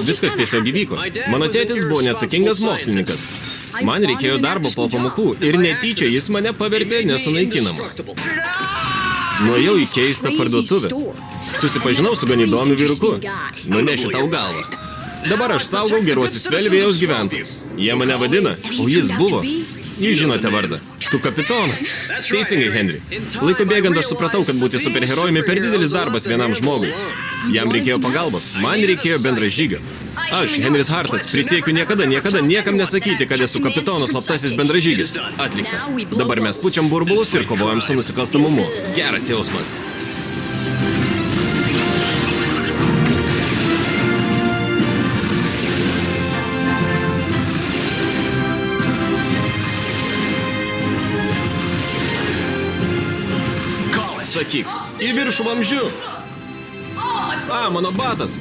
Viskas tiesiog įvyko. Mano tėtis buvo neatsakingas mokslininkas. Man reikėjo darbo po pamokų ir netyčia jis mane pavertė nesunaikinamu. Nuėjau į keistą parduotuvę. Susipažinau su gan įdomiu vyruku. Nunešiu tau galvą. Dabar aš saugau geruosius Velvėjaus gyventojus. Jie mane vadina, o jis buvo. Jūs žinote vardą. Tu kapitonas. Teisingai, Henry. Laiko bėgant aš supratau, kad būti superherojumi per didelis darbas vienam žmogui. Jam reikėjo pagalbos, man reikėjo bendražygio. Aš, Henris Hartas, prisiekiu niekada niekam nesakyti, kad esu kapitono slaptasis bendražygis. Atlikta. Dabar mes pučiam burbulus ir kovojam su nusikalstamumu. Geras jausmas. Sakyk, į viršų vamzdžiu. Mano batas.